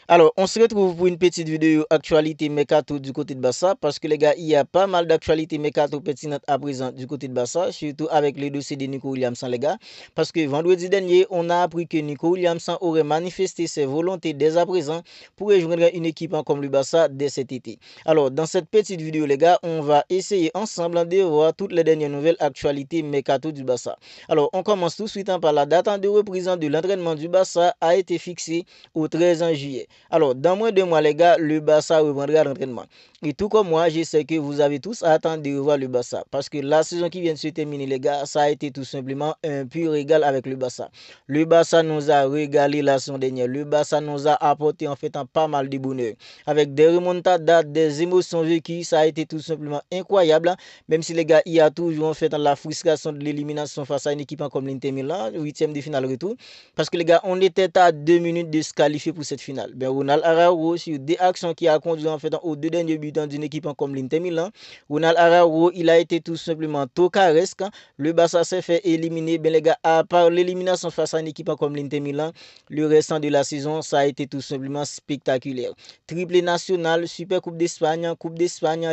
Alors, on se retrouve pour une petite vidéo actualité Mercato du côté de Barça parce que les gars, il y a pas mal d'actualités Mercato pertinentes à présent du côté de Barça, surtout avec le dossier de Nico Williamson, les gars. Parce que vendredi dernier, on a appris que Nico Williamson aurait manifesté ses volontés dès à présent pour rejoindre une équipe comme le Barça dès cet été. Alors, dans cette petite vidéo, les gars, on va essayer ensemble de voir toutes les dernières nouvelles actualités Mercato du Barça. Alors, on commence tout de suite par la date de reprise de l'entraînement du Barça a été fixée au 13 juillet. Alors, dans moins de mois, les gars, le Barça reprendra l'entraînement. Et tout comme moi, je sais que vous avez tous à attendre de revoir le Barça. Parce que la saison qui vient de se terminer, les gars, ça a été tout simplement un pur régal avec le Barça. Le Barça nous a régalé la saison dernière. Le Barça nous a apporté en fait pas mal de bonheur. Avec des remontadas, des émotions vécues, ça a été tout simplement incroyable. Même si les gars, il y a toujours en fait la frustration de l'élimination face à une équipe comme l'Inter Milan, 8e de finale retour. Parce que les gars, on était à 2 minutes de se qualifier pour cette finale. Ben, Ronald Araujo, sur des actions qui a conduit en fait aux deux derniers buts d'une équipe comme l'Inter Milan, Ronald Araujo, il a été tout simplement tocaresque. Le Barça s'est fait éliminer. Ben, les gars, à part l'élimination face à une équipe comme l'Inter Milan, le restant de la saison, ça a été tout simplement spectaculaire. Triplé national, Super Coupe d'Espagne,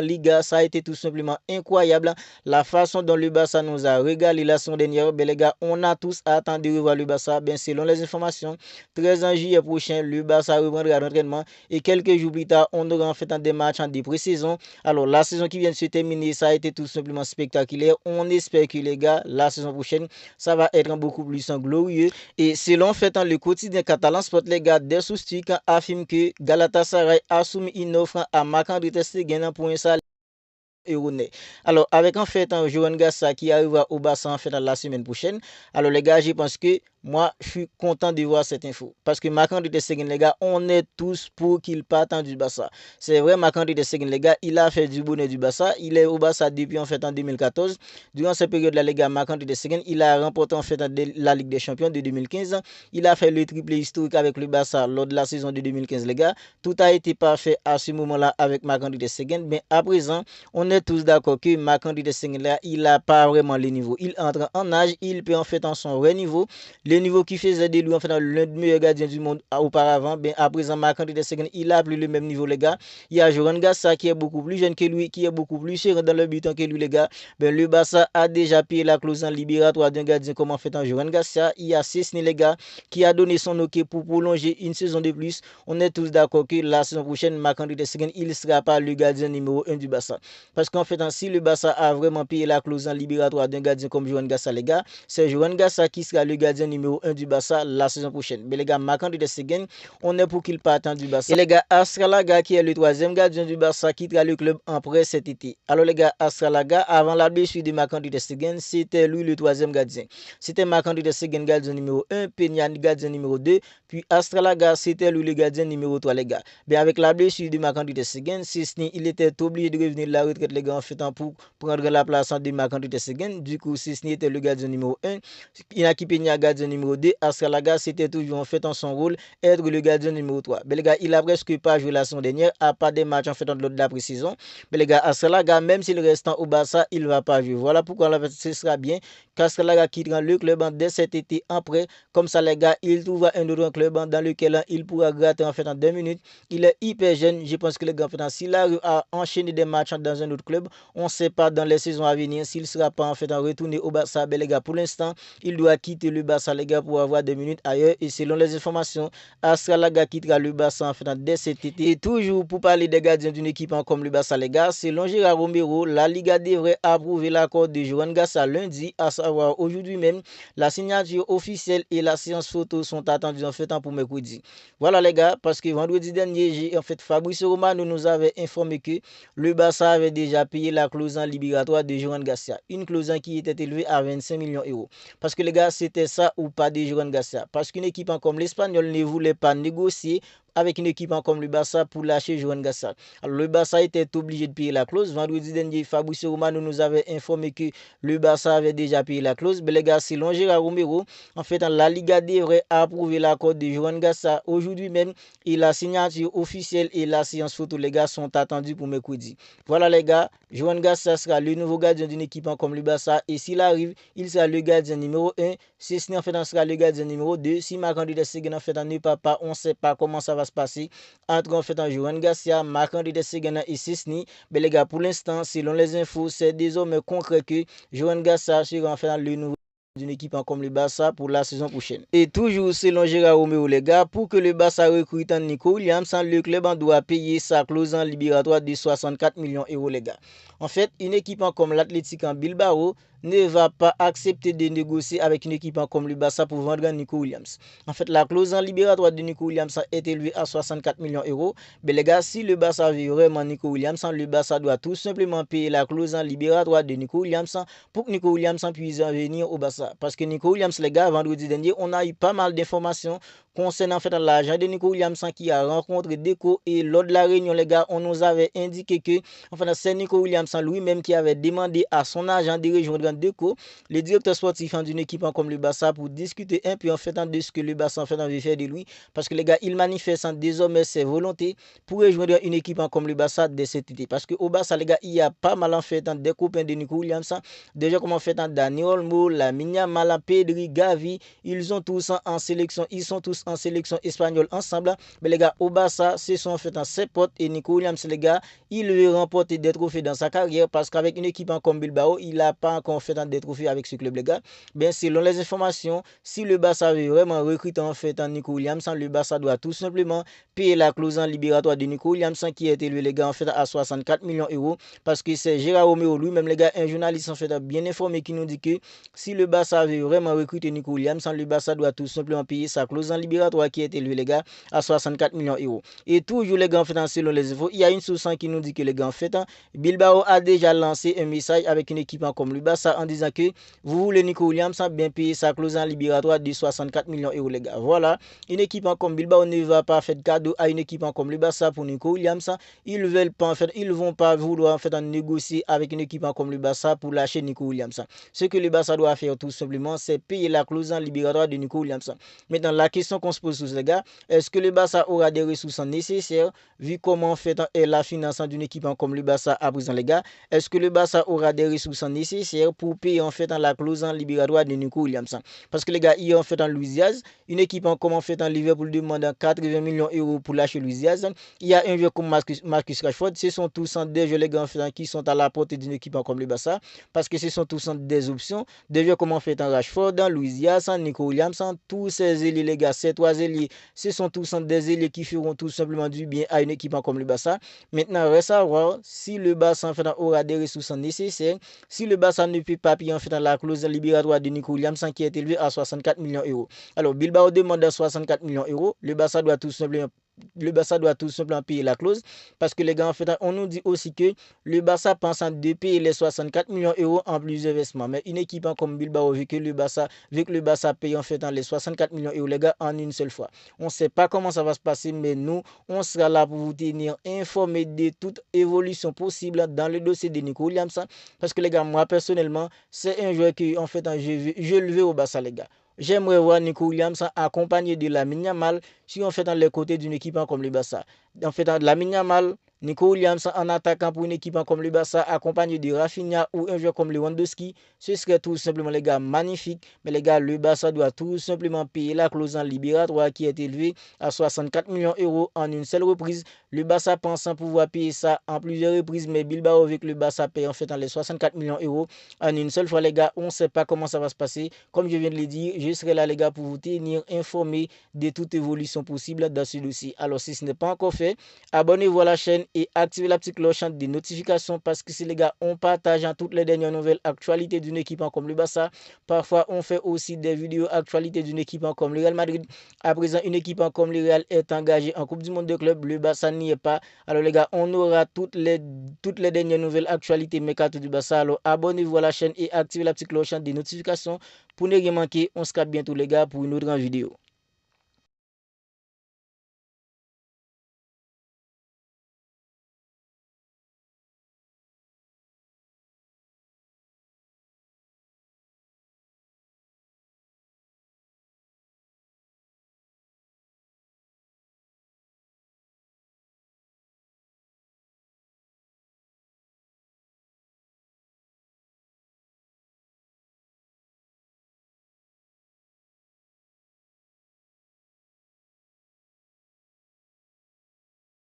Liga, ça a été tout simplement incroyable. La façon dont le Barça nous a régalé la saison dernière, ben, les gars, on a tous attendu de revoir le Barça. Ben, selon les informations, 13 juillet prochain, le Barça reprendra l'entraînement et quelques jours plus tard, on aura en fait des matchs en pré-saison. Alors, la saison qui vient de se terminer, ça a été tout simplement spectaculaire. On espère que les gars, la saison prochaine, ça va être beaucoup plus glorieux. Et selon en fait le quotidien catalan Sport, les gars, des Soustic affirment que Galatasaray a soumis une offre à Marc-André ter Stegen pour un salaire erroné. Alors, avec en fait un Johan Gassa qui arrivera au Barça en fait la semaine prochaine. Alors, les gars, je pense que moi, je suis content de voir cette info. Parce que Marc-André ter Stegen, les gars, on est tous pour qu'il parte du Barça. C'est vrai, Marc-André ter Stegen, les gars, il a fait du bonheur du Barça. Il est au Barça depuis en fait en 2014. Durant cette période-là, les gars, Marc-André ter Stegen, il a remporté en fait la Ligue des Champions de 2015. Il a fait le triplé historique avec le Barça lors de la saison de 2015, les gars. Tout a été parfait à ce moment-là avec Marc-André ter Stegen. Mais à présent, on est tous d'accord que Marc-André ter Stegen, là, il n'a pas vraiment le niveau. Il entre en âge, il peut en fait en son vrai niveau. Le niveau qui faisait de lui en fait l'un des meilleurs gardiens du monde auparavant, ben à présent Marc-André ter Stegen, il a plus le même niveau, les gars. Il y a Joran Gassa qui est beaucoup plus jeune que lui, qui est beaucoup plus cher dans le but que lui, les gars. Ben le Barça a déjà payé la clause en libératoire d'un gardien comme en fait en Joran Gassa. Il y a Cesny, les gars, qui a donné son OK pour prolonger une saison de plus. On est tous d'accord que la saison prochaine, Marc-André ter Stegen, il ne sera pas le gardien numéro 1 du Barça. Parce qu'en fait, si le Barça a vraiment payé la clause en libératoire d'un gardien comme Johan Gassa, les gars, c'est Johan Gassa qui sera le gardien numéro 1 du Barça la saison prochaine. Mais les gars, Marc-André ter Stegen, on est pour qu'il parte du Barça. Et les gars, Astralaga qui est le troisième gardien du Barça quittera le club en prêt cet été. Alors les gars, Astralaga, avant la blessure de Marc-André ter Stegen, c'était lui le troisième gardien. C'était Marc-André ter Stegen, gardien numéro 1, Peña, gardien numéro 2, puis Astralaga, c'était lui le gardien numéro 3, les gars. Mais avec la blessure de Marc-André ter Stegen, Cesny, il était obligé de revenir de la retraite, les gars, en fait, pour prendre la place de Marc-André ter Stegen. Du coup, Cesny était le gardien numéro 1. Inaki Peña, gardien numéro 2. Astralaga, c'était toujours en fait en son rôle, être le gardien numéro 3. Mais les gars, il a presque pas joué la saison dernière, à part des matchs en fait de la pré-saison. Mais les gars, Astralaga, même s'il reste au Barça, il ne va pas jouer. Voilà pourquoi ce sera bien qu'Astralaga quittera le club dès cet été en prêt. Comme ça, les gars, il trouvera un autre club dans lequel il pourra gratter en fait en 2 minutes. Il est hyper jeune. Je pense que les gars, s'il arrive à enchaîner des matchs dans un autre club, on ne sait pas dans les saisons à venir s'il ne sera pas en fait retourné au Barça. Mais les gars, pour l'instant, il doit quitter le Barça, les gars, pour avoir 2 minutes ailleurs. Et selon les informations, Astralaga quittera le Barça en fait dès cet été. Et toujours pour parler des gardiens d'une équipe comme le Barça, les gars, selon Gérard Romero, la Liga devrait approuver l'accord de Johan Gassa lundi, à savoir aujourd'hui même. La signature officielle et la séance photo sont attendues en fait pour mercredi. Voilà les gars, parce que vendredi dernier, en fait, Fabrice Romano nous avait informé que le Barça avait déjà payé la clause en libératoire de Johan Garcia. Une clause qui était élevée à 25 millions d'euros. Parce que les gars, c'était ça ou pas de Johan Garcia. Parce qu'une équipe comme l'Espagnol ne voulait pas négocier avec une équipe comme le Barça pour lâcher Johan Gassa. Alors le Barça était obligé de payer la clause. Vendredi dernier, Fabrice Romano nous avait informé que le Barça avait déjà payé la clause. Mais les gars, selon Gérard Romero, en fait, la Liga devrait approuver l'accord de Johan Gassa aujourd'hui même. Et la signature officielle et la séance photo, les gars, sont attendus pour mercredi. Voilà les gars, Johan Gassa sera le nouveau gardien d'une équipe comme le Barça. Et s'il arrive, il sera le gardien numéro 1. Cesny en fait sera le gardien numéro 2. Si Marc-André ter Stegen en fait ne part pas, on ne sait pas comment ça va se passer entre en fait Johan Garcia, Marc-André Tességuena et Sisni. Mais les gars, pour l'instant, selon les infos, c'est désormais concret que Johan Garcia sera en fait le nouveau d'une équipe comme le Barça pour la saison prochaine. Et toujours selon Gérard Romeo, les gars, pour que le Barça recrute Nico Williams, le club en doit payer sa clause en libératoire de 64 millions d'euros, les gars. En fait, une équipe comme l'Athletic en Bilbao ne va pas accepter de négocier avec une équipe comme le Barça pour vendre Nico Williams. En fait, la clause en libératoire de Nico Williams est élevée à 64 millions d'euros. Mais les gars, si le Barça veut vraiment Nico Williams, le Barça doit tout simplement payer la clause en libératoire de Nico Williams pour que Nico Williams puisse venir au Barça. Parce que Nico Williams, les gars, vendredi dernier, on a eu pas mal d'informations concernant en fait l'agent de Nico Williams qui a rencontré Deco, et lors de la réunion, les gars, on nous avait indiqué que en fait, c'est Nico Williams lui-même qui avait demandé à son agent de rejoindre Deco, le directeur sportif d'une équipe comme le Barça, pour discuter un peu en fait de ce que le Barça en fait veut faire de lui, parce que les gars, il manifeste désormais ses volontés pour rejoindre une équipe comme le Barça dès cet été. Parce qu'au Barça, les gars, il y a pas mal en fait des copains de Nico Williams, déjà comme en fait Dani Olmo, Lamine Yamal, Pedri, Gavi, ils sont tous en sélection, ils sont tous en sélection espagnole ensemble. Mais les gars, au Barça, ce sont en fait ses potes, et Nico Williams, les gars, il veut remporter des trophées dans sa carrière, parce qu'avec une équipe comme Bilbao, il n'a pas encore fait des trophées avec ce club, les gars. Bien, selon les informations, si le Barça veut vraiment recruter en fait Nico Williams, le Barça doit tout simplement payer la clause en libératoire de Nico Williams, qui est élevée, les gars, en fait à 64 millions d'euros, parce que c'est Gérard Romeo lui-même, les gars, un journaliste en fait bien informé, qui nous dit que si le Barça veut vraiment recruter Nico Williams, le Barça doit tout simplement payer sa clause en libératoire, qui est élevée, les gars, à 64 millions d'euros. Et toujours, les gars, en fait, selon les infos, il y a une source qui nous dit que les gars, en fait, Bilbao a déjà lancé un message avec une équipe comme le Barça en disant que vous voulez Nico Williams bien payer sa clause en libératoire de 64 millions d'euros, les gars. Voilà, une équipe comme Bilbao ne va pas faire de cadeau à une équipe comme le Barça pour Nico Williams. Ils veulent pas, en fait, ils vont pas vouloir en fait négocier avec une équipe comme le Barça pour lâcher Nico Williams. Ce que le Barça doit faire tout simplement, c'est payer la clause en libératoire de Nico Williams. Maintenant, la question qu'on se pose tous, les gars, est-ce que le Barça aura des ressources nécessaires vu comment en fait est la finance d'une équipe comme le Barça à présent, les gars? Est-ce que le Barça aura des ressources nécessaires pour payer en fait la clause en libératoire de Nico Williams? Parce que les gars, hier en fait en Luis Diaz, une équipe comme en fait en Liverpool demande 80 millions d'euros pour lâcher Luis Diaz. Il y a un joueur comme Marcus Rashford, ce sont tous des joueurs, les gars, en fait, qui sont à la portée d'une équipe comme le Barça, parce que ce sont tous des options. Des joueurs comme en fait en Rashford, Luis Diaz, Nico Williams, tous ces ailiers, les gars, ces trois ailiers, ce sont tous des ailiers qui feront tout simplement du bien à une équipe comme le Barça. Maintenant, reste à voir si le Barça en fait aura des ressources nécessaires, si le Barça ne peut pas payer en fait la clause libératoire de Nico Williams, qui est élevée à 64 millions d'euros. Alors, Bilbao demande 64 millions d'euros. Le Barça doit tout simplement payer la clause, parce que les gars, en fait, on nous dit aussi que le Barça pense de payer les 64 millions d'euros en plusieurs versements. Mais une équipe comme Bilbao, vu que le Barça paye en fait les 64 millions d'euros, les gars, en une seule fois. On ne sait pas comment ça va se passer, mais nous, on sera là pour vous tenir informés de toute évolution possible dans le dossier de Nico Williams. Parce que les gars, moi personnellement, c'est un joueur que en fait, je le veux au Barça, les gars. J'aimerais voir Nico Williams accompagné de Lamine Yamal si on fait dans les côtés d'une équipe comme le Barça. En fait, Lamine Yamal, Nico Williams en attaquant pour une équipe comme le Barça, accompagné de Rafinha ou un joueur comme Lewandowski, ce serait tout simplement, les gars, magnifique. Mais les gars, le Barça doit tout simplement payer la clause en libératoire, qui est élevée à 64 millions d'euros en une seule reprise. Le Barça pense pouvoir payer ça en plusieurs reprises, mais Bilbao, avec le Barça, paye en fait les 64 millions d'euros en une seule fois, les gars. On ne sait pas comment ça va se passer. Comme je viens de le dire, je serai là, les gars, pour vous tenir informés de toute évolution possible dans ce dossier. Alors, si ce n'est pas encore fait, abonnez-vous à la chaîne et activez la petite cloche des notifications, parce que si les gars, on partage toutes les dernières nouvelles actualités d'une équipe comme le Barça. Parfois, on fait aussi des vidéos actualités d'une équipe comme le Real Madrid. À présent, une équipe comme le Real est engagée en Coupe du Monde de club. Le Barça n'y est pas. Alors les gars, on aura toutes les dernières nouvelles actualités mercato du Barça. Alors abonnez-vous à la chaîne et activez la petite cloche des notifications pour ne rien manquer. On se capte bientôt, les gars, pour une autre vidéo.